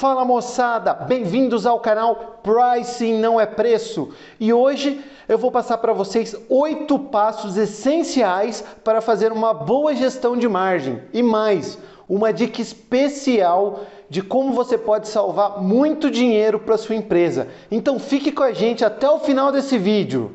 Fala moçada, bem-vindos ao canal Pricing Não é Preço e hoje eu vou passar para vocês 8 passos essenciais para fazer uma boa gestão de margem e mais, uma dica especial de como você pode salvar muito dinheiro para sua empresa. Então fique com a gente até o final desse vídeo.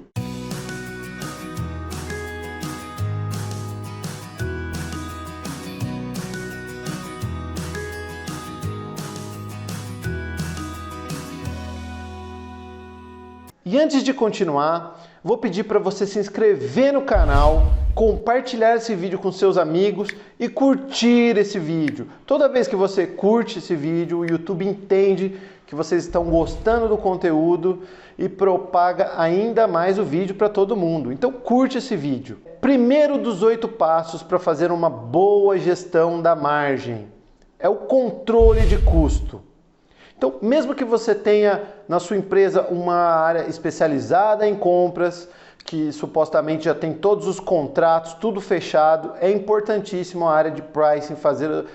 E antes de continuar, vou pedir para você se inscrever no canal, compartilhar esse vídeo com seus amigos e curtir esse vídeo. Toda vez que você curte esse vídeo, o YouTube entende que vocês estão gostando do conteúdo e propaga ainda mais o vídeo para todo mundo. Então curte esse vídeo. Primeiro dos 8 passos para fazer uma boa gestão da margem é o controle de custo. Então, mesmo que você tenha na sua empresa uma área especializada em compras, que supostamente já tem todos os contratos, tudo fechado, é importantíssimo a área de pricing fazer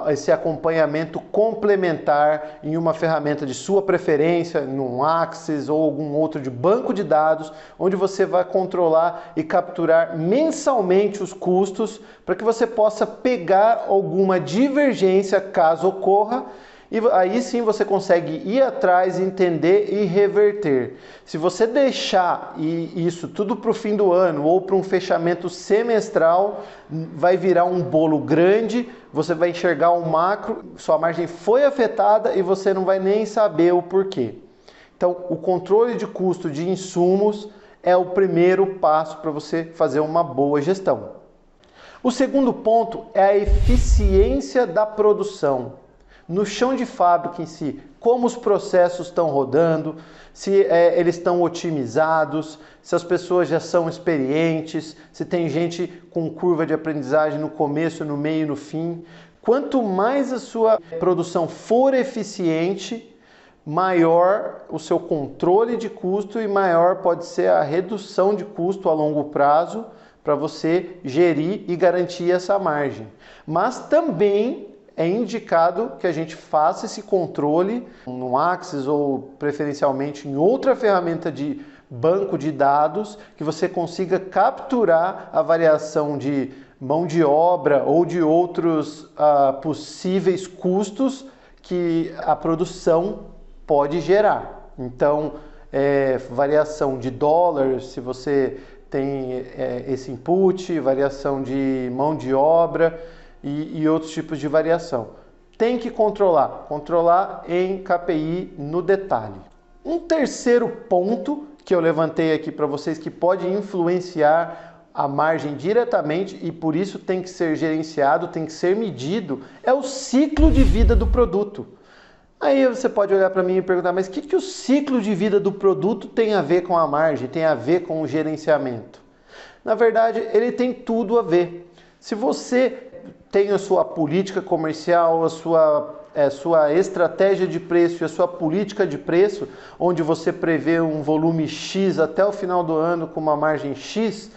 esse acompanhamento complementar em uma ferramenta de sua preferência, num Axis ou algum outro de banco de dados, onde você vai controlar e capturar mensalmente os custos para que você possa pegar alguma divergência caso ocorra. E aí sim você consegue ir atrás, entender e reverter. Se você deixar isso tudo para o fim do ano ou para um fechamento semestral, vai virar um bolo grande, você vai enxergar um macro, sua margem foi afetada e você não vai nem saber o porquê. Então, o controle de custo de insumos é o primeiro passo para você fazer uma boa gestão. O segundo ponto é a eficiência da produção. No chão de fábrica em si, como os processos estão rodando, se eles estão otimizados, se as pessoas já são experientes, se tem gente com curva de aprendizagem no começo, no meio e no fim. Quanto mais a sua produção for eficiente, maior o seu controle de custo e maior pode ser a redução de custo a longo prazo para você gerir e garantir essa margem. Mas também é indicado que a gente faça esse controle no Axis ou preferencialmente em outra ferramenta de banco de dados que você consiga capturar a variação de mão de obra ou de outros possíveis custos que a produção pode gerar. Então, variação de dólar, se você tem esse input, variação de mão de obra, e outros tipos de variação. Tem que controlar em KPI no detalhe. Um terceiro ponto que eu levantei aqui para vocês que pode influenciar a margem diretamente e por isso tem que ser gerenciado, tem que ser medido, é o ciclo de vida do produto. Aí você pode olhar para mim e perguntar, mas o que o ciclo de vida do produto tem a ver com a margem, tem a ver com o gerenciamento? Na verdade, ele tem tudo a ver. Se você tem a sua política comercial, a sua estratégia de preço e a sua política de preço, onde você prevê um volume X até o final do ano com uma margem X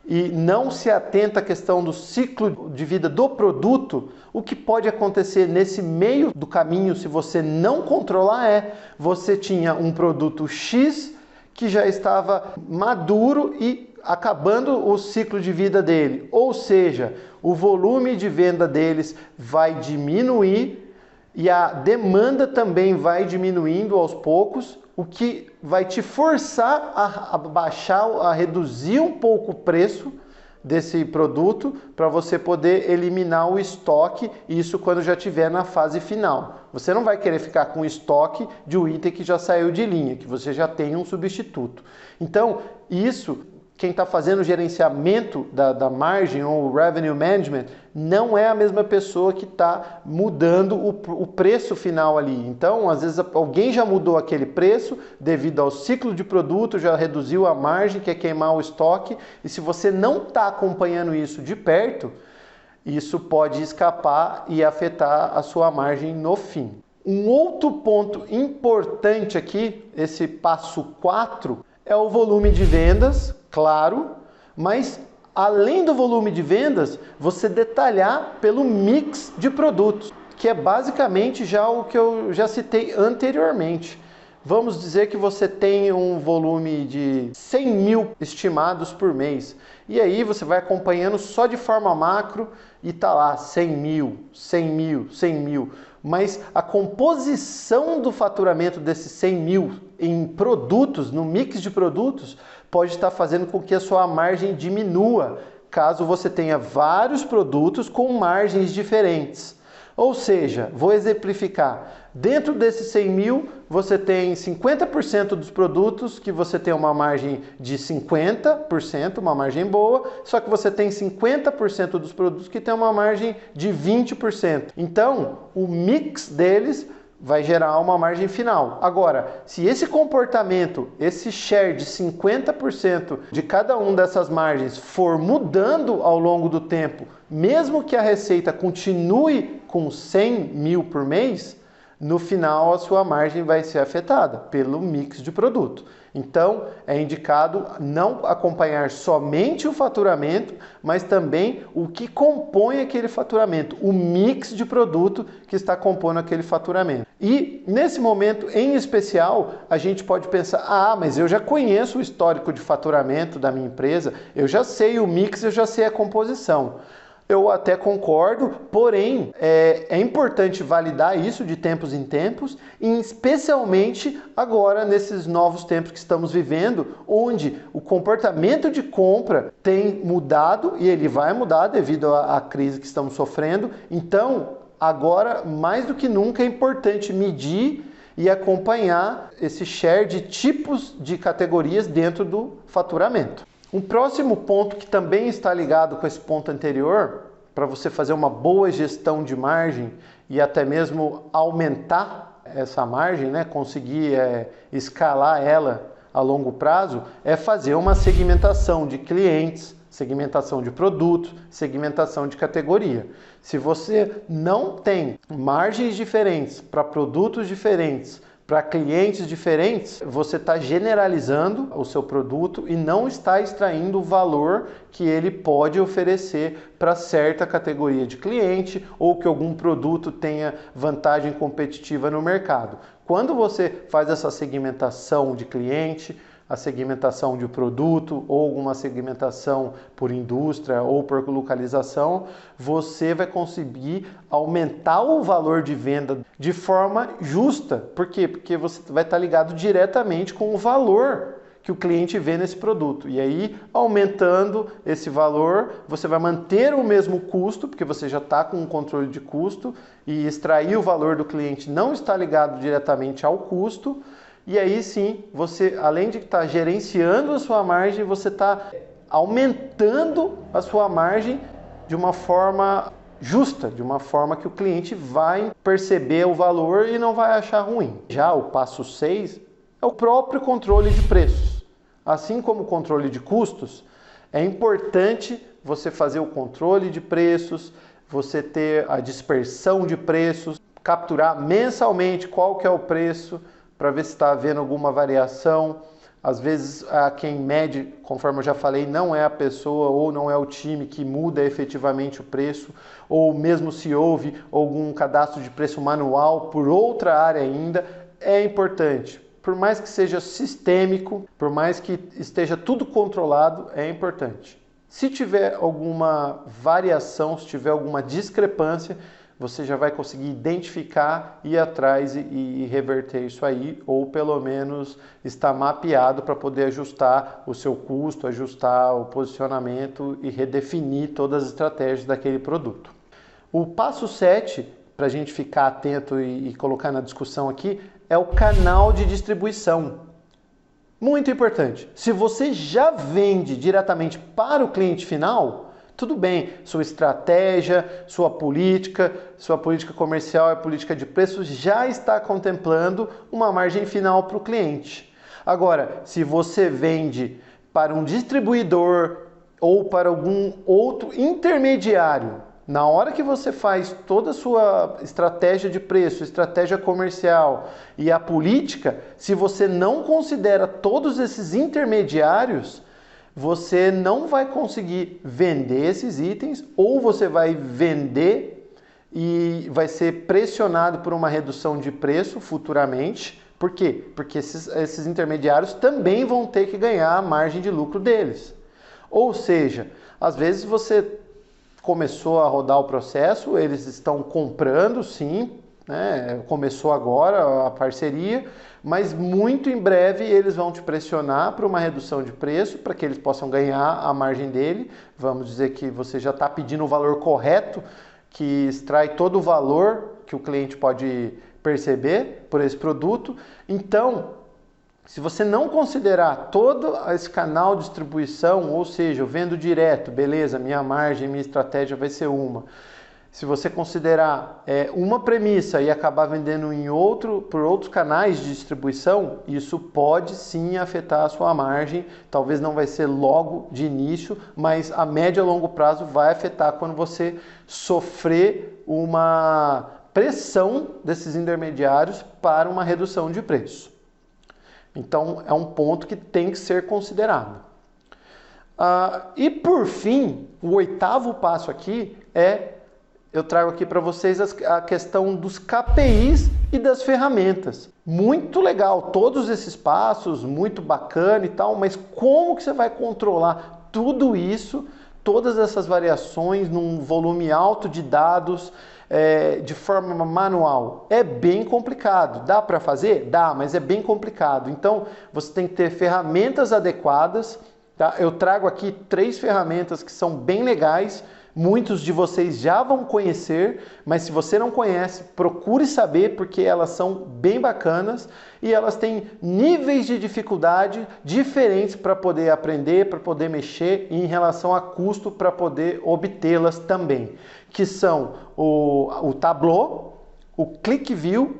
e não se atenta à questão do ciclo de vida do produto, o que pode acontecer nesse meio do caminho, se você não controlar, você tinha um produto X que já estava maduro e acabando o ciclo de vida dele, ou seja, o volume de venda deles vai diminuir e a demanda também vai diminuindo aos poucos, o que vai te forçar a baixar, a reduzir um pouco o preço desse produto para você poder eliminar o estoque, isso quando já estiver na fase final. Você não vai querer ficar com estoque de um item que já saiu de linha, que você já tem um substituto. Então, quem está fazendo o gerenciamento da margem ou revenue management não é a mesma pessoa que está mudando o preço final ali. Então, às vezes, alguém já mudou aquele preço devido ao ciclo de produto, já reduziu a margem, quer queimar o estoque. E se você não está acompanhando isso de perto, isso pode escapar e afetar a sua margem no fim. Um outro ponto importante aqui, esse passo 4, é o volume de vendas, claro, mas além do volume de vendas, você detalhar pelo mix de produtos. que é basicamente já o que eu já citei anteriormente. Vamos dizer que você tem um volume de 100 mil estimados por mês. E aí você vai acompanhando só de forma macro e tá lá 100 mil, 100 mil, 100 mil. Mas a composição do faturamento desses 100 mil em produtos, no mix de produtos, pode estar fazendo com que a sua margem diminua, caso você tenha vários produtos com margens diferentes. Ou seja, vou exemplificar, dentro desses 100 mil, você tem 50% dos produtos que você tem uma margem de 50%, uma margem boa, só que você tem 50% dos produtos que tem uma margem de 20%. Então, o mix deles vai gerar uma margem final. Agora, se esse comportamento, esse share de 50% de cada uma dessas margens for mudando ao longo do tempo, mesmo que a receita continue com 100 mil por mês, no final a sua margem vai ser afetada pelo mix de produto. Então, é indicado não acompanhar somente o faturamento, mas também o que compõe aquele faturamento, o mix de produto que está compondo aquele faturamento. E, nesse momento em especial, a gente pode pensar, mas eu já conheço o histórico de faturamento da minha empresa, eu já sei o mix, eu já sei a composição. Eu até concordo, porém é importante validar isso de tempos em tempos, e especialmente agora nesses novos tempos que estamos vivendo, onde o comportamento de compra tem mudado e ele vai mudar devido à crise que estamos sofrendo. Então, agora mais do que nunca é importante medir e acompanhar esse share de tipos de categorias dentro do faturamento. Um próximo ponto que também está ligado com esse ponto anterior, para você fazer uma boa gestão de margem e até mesmo aumentar essa margem, né, conseguir escalar ela a longo prazo, é fazer uma segmentação de clientes, segmentação de produtos, segmentação de categoria. Se você não tem margens diferentes para produtos diferentes, para clientes diferentes, você está generalizando o seu produto e não está extraindo o valor que ele pode oferecer para certa categoria de cliente ou que algum produto tenha vantagem competitiva no mercado. Quando você faz essa segmentação de cliente, a segmentação de produto ou alguma segmentação por indústria ou por localização, você vai conseguir aumentar o valor de venda de forma justa. Por quê? Porque você vai estar ligado diretamente com o valor que o cliente vê nesse produto. E aí, aumentando esse valor, você vai manter o mesmo custo, porque você já está com um controle de custo, e extrair o valor do cliente não está ligado diretamente ao custo. E aí sim, você, além de estar gerenciando a sua margem, você está aumentando a sua margem de uma forma justa, de uma forma que o cliente vai perceber o valor e não vai achar ruim. Já o passo 6 é o próprio controle de preços. Assim como o controle de custos, é importante você fazer o controle de preços, você ter a dispersão de preços, capturar mensalmente qual que é o preço, para ver se está havendo alguma variação. Às vezes, quem mede, conforme eu já falei, não é a pessoa ou não é o time que muda efetivamente o preço, ou mesmo se houve algum cadastro de preço manual por outra área ainda, é importante. Por mais que seja sistêmico, por mais que esteja tudo controlado, é importante. Se tiver alguma variação, se tiver alguma discrepância, você já vai conseguir identificar, ir atrás e reverter isso aí, ou pelo menos estar mapeado para poder ajustar o seu custo, ajustar o posicionamento e redefinir todas as estratégias daquele produto. O passo 7, para a gente ficar atento e colocar na discussão aqui, é o canal de distribuição. Muito importante. Se você já vende diretamente para o cliente final, tudo bem, sua estratégia, sua política comercial e política de preços já está contemplando uma margem final para o cliente. Agora, se você vende para um distribuidor ou para algum outro intermediário, na hora que você faz toda a sua estratégia de preço, estratégia comercial e a política, se você não considera todos esses intermediários, você não vai conseguir vender esses itens, ou você vai vender e vai ser pressionado por uma redução de preço futuramente. Por quê? Porque esses intermediários também vão ter que ganhar a margem de lucro deles. Ou seja, às vezes você começou a rodar o processo, eles estão comprando sim, né? Começou agora a parceria, mas muito em breve eles vão te pressionar para uma redução de preço, para que eles possam ganhar a margem dele. Vamos dizer que você já está pedindo o valor correto, que extrai todo o valor que o cliente pode perceber por esse produto. Então, se você não considerar todo esse canal de distribuição, ou seja, eu vendo direto, beleza, minha margem, minha estratégia vai ser uma. Se você considerar uma premissa e acabar vendendo por outros canais de distribuição, isso pode sim afetar a sua margem. Talvez não vai ser logo de início, mas a médio e longo prazo vai afetar quando você sofrer uma pressão desses intermediários para uma redução de preço. Então, é um ponto que tem que ser considerado. E por fim, o 8º passo aqui eu trago aqui para vocês a questão dos KPIs e das ferramentas. Muito legal, todos esses passos, muito bacana e tal, mas como que você vai controlar tudo isso, todas essas variações num volume alto de dados, de forma manual? É bem complicado. Dá para fazer? Dá, mas é bem complicado. Então, você tem que ter ferramentas adequadas. Tá? Eu trago aqui 3 ferramentas que são bem legais. Muitos de vocês já vão conhecer, mas se você não conhece, procure saber, porque elas são bem bacanas e elas têm níveis de dificuldade diferentes para poder aprender, para poder mexer, e em relação a custo para poder obtê-las também, que são o Tableau, o ClickView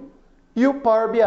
e o Power BI.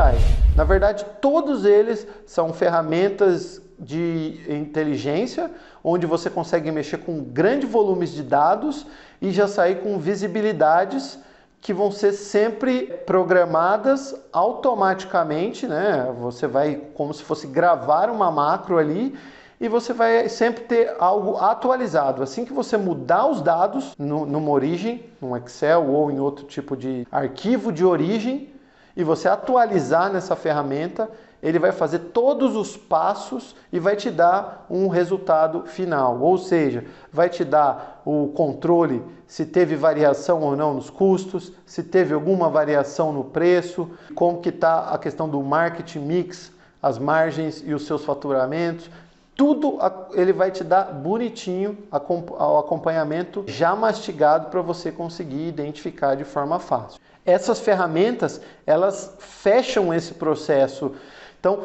Na verdade, todos eles são ferramentas de inteligência, onde você consegue mexer com grandes volumes de dados e já sair com visibilidades que vão ser sempre programadas automaticamente, né? Você vai como se fosse gravar uma macro ali e você vai sempre ter algo atualizado. Assim que você mudar os dados numa origem, num Excel ou em outro tipo de arquivo de origem, e você atualizar nessa ferramenta, ele vai fazer todos os passos e vai te dar um resultado final. Ou seja, vai te dar o controle se teve variação ou não nos custos, se teve alguma variação no preço, como que está a questão do marketing mix, as margens e os seus faturamentos. Tudo ele vai te dar bonitinho, ao acompanhamento já mastigado para você conseguir identificar de forma fácil. Essas ferramentas, elas fecham esse processo. Então,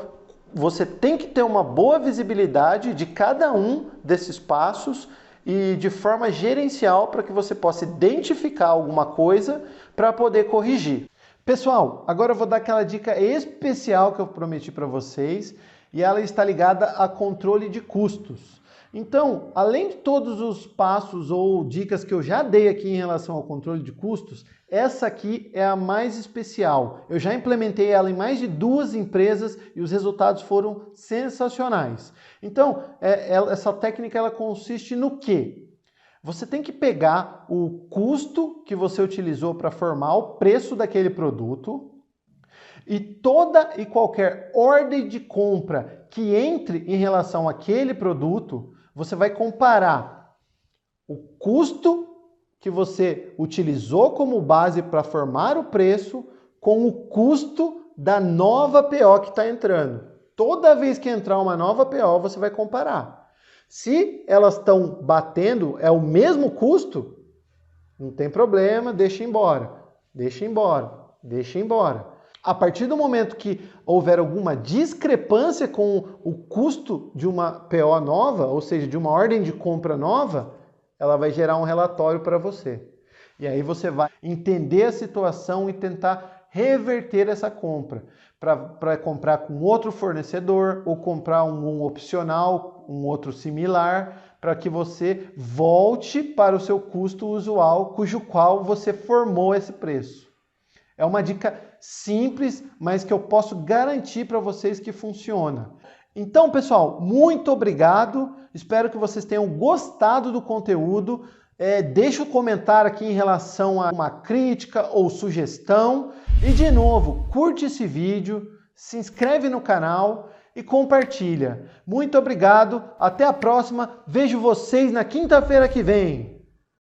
você tem que ter uma boa visibilidade de cada um desses passos e de forma gerencial para que você possa identificar alguma coisa para poder corrigir. Pessoal, agora eu vou dar aquela dica especial que eu prometi para vocês e ela está ligada a controle de custos. Então, além de todos os passos ou dicas que eu já dei aqui em relação ao controle de custos, essa aqui é a mais especial. Eu já implementei ela em mais de 2 empresas e os resultados foram sensacionais. Então, essa técnica ela consiste no quê? Você tem que pegar o custo que você utilizou para formar o preço daquele produto e toda e qualquer ordem de compra que entre em relação àquele produto, você vai comparar o custo que você utilizou como base para formar o preço com o custo da nova PO que está entrando. Toda vez que entrar uma nova PO, você vai comparar. Se elas estão batendo, é o mesmo custo, não tem problema, deixa embora, deixa embora, deixa embora. A partir do momento que houver alguma discrepância com o custo de uma PO nova, ou seja, de uma ordem de compra nova, ela vai gerar um relatório para você. E aí você vai entender a situação e tentar reverter essa compra. Para comprar com outro fornecedor ou comprar um opcional, um outro similar, para que você volte para o seu custo usual, cujo qual você formou esse preço. É uma dica simples, mas que eu posso garantir para vocês que funciona. Então, pessoal, muito obrigado. Espero que vocês tenham gostado do conteúdo. Deixa um comentário aqui em relação a uma crítica ou sugestão. E de novo, curte esse vídeo, se inscreve no canal e compartilha. Muito obrigado, até a próxima, vejo vocês na quinta-feira que vem.